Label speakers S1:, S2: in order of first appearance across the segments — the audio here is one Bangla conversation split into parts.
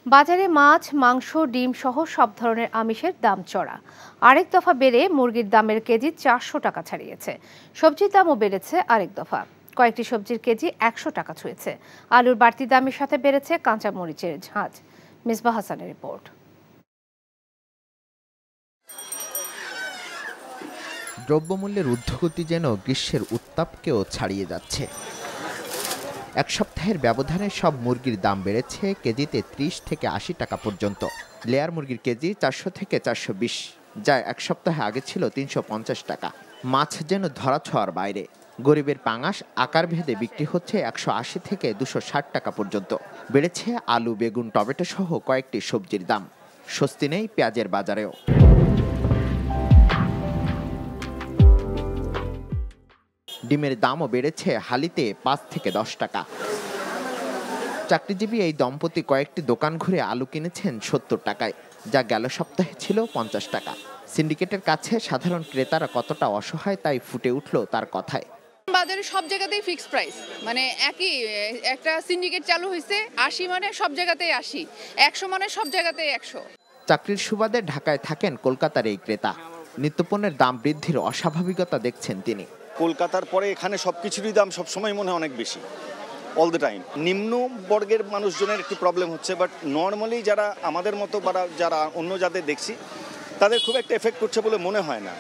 S1: বাজারে মাছ, মাংস, ডিম সহ সব ধরনের আমিষের দাম চড়া। আরেক দফা বেড়ে মুরগির দামের কেজি 400 টাকা ছাড়িয়েছে। সবজির দামও বেড়েছে আরেক দফা। কয়েকটি সবজির কেজি 100 টাকা ছুঁয়েছে। আলুর বাড়তি দামের সাথে বেড়েছে কাঁচা মরিচের ঝাঁজ। মিসবাহ হাসানের রিপোর্ট।
S2: দ্রব্যমূল্যের ঊর্ধ্বগতি যেন গ্রীষ্মের উত্তাপকেও ছাড়িয়ে যাচ্ছে। এক সপ্তাহের ব্যবধানে সব মুরগির দাম বেড়েছে কেজিতে 30 থেকে 80 টাকা পর্যন্ত। লেয়ার মুরগির কেজি 400 থেকে 420, যা এক সপ্তাহে আগে ছিল 350 টাকা। মাছ যেন ধরাছোঁয়ার বাইরে। গরিবের পাঙাশ আকার ভেদে বিক্রি হচ্ছে 180 থেকে 260 টাকা পর্যন্ত। বেড়েছে আলু, বেগুন, টমেটো সহ কয়েকটি সবজির দাম। স্বস্তি নেই পেঁয়াজের বাজারেও। ডিমের দামও বেড়েছে হালিতে 5 থেকে 10 টাকা। চাকরিজীবী এই দম্পতি কয়েকটি দোকান ঘুরে আলু কিনেছেন 70 টাকায়, যা গেল সপ্তাহে ছিল 50 টাকা। সিন্ডিকেটের কাছে সাধারণ ক্রেতারা কতটা অসহায় তাই ফুটে উঠল তার কথায়।
S3: বাজারে সব জায়গাতেই ফিক্সড প্রাইস, মানে একই একটা সিন্ডিকেট চালু হয়েছে। 80 মানে সব জায়গাতেই 80, 100 মানে সব জায়গাতেই 100।
S2: চাকরির সুবাদে ঢাকায় থাকেন কলকাতার এই ক্রেতা। নিত্যপণ্যের দাম বৃদ্ধির অস্বাভাবিকতা দেখছেন তিনি।
S4: কলকাতার পরে এখানে সবকিছুরই দাম সবসময় মনে হয় অনেক বেশি, অল দ্য টাইম। নিম্ন বর্গের মানুষজনের একটু প্রবলেম হচ্ছে, বাট নর্মালি যারা আমাদের মতো বা যারা অন্য যাদের দেখছি তাদের খুব একটা এফেক্ট করছে বলে মনে হয় না।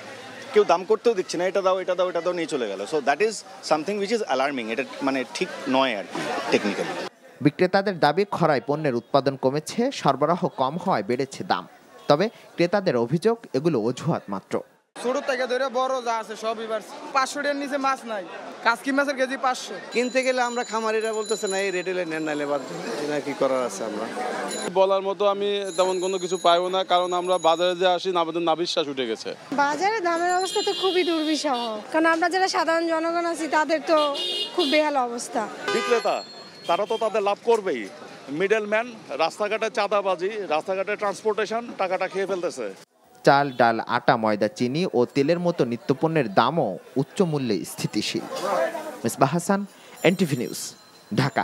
S4: কেউ দাম করতেও দিচ্ছে না, এটা দাও এটা দাও এটা দাও নিয়ে চলে গেল। So that is something which is alarming. এটা মানে ঠিক নয় আর টেকনিক্যালি।
S2: বিক্রেতাদের দাবি খরায় পণ্যের উৎপাদন কমেছে, সরবরাহ কম হওয়ায় বেড়েছে দাম। তবে ক্রেতাদের অভিযোগ এগুলো অজুহাত মাত্র।
S5: ছোট থেকে ধরে বড় যা আছে সবই বাড়ছে। 500 টাকার নিচে মাছ নাই। কাজকি মাছের কেজি 500।
S6: কিনতে গেলে আমরা খামারিরা বলতেছে না এই রেটে নেন, নাইলে বাদ না, কি করার আছে। আমরা
S7: বলার মতো আমি তেমন কোনো কিছু পাইও না, কারণ আমরা বাজারে যে আসি আমাদের না বিশ্বাস উঠে গেছে।
S8: বাজারে দামের অবস্থা তো খুবই দুর্বিষহ, কারণ আমরা যারা সাধারণ জনগণ আছি তাদের তো খুব বেহাল অবস্থা।
S9: বিক্রেতা তারা তো তাদের লাভ করবেই। মিডলম্যান, রাস্তাঘাটে চাঁদাবাজি, রাস্তাঘাটে ট্রান্সপোর্টেশন টাকাটা খেয়ে ফেলতেছে।
S2: চাল, ডাল, আটা, ময়দা, চিনি ও তেলের মতো নিত্যপণ্যের দামও উচ্চ মূল্যে স্থিতিশীল। Misbah Hasan, NTV news, Dhaka.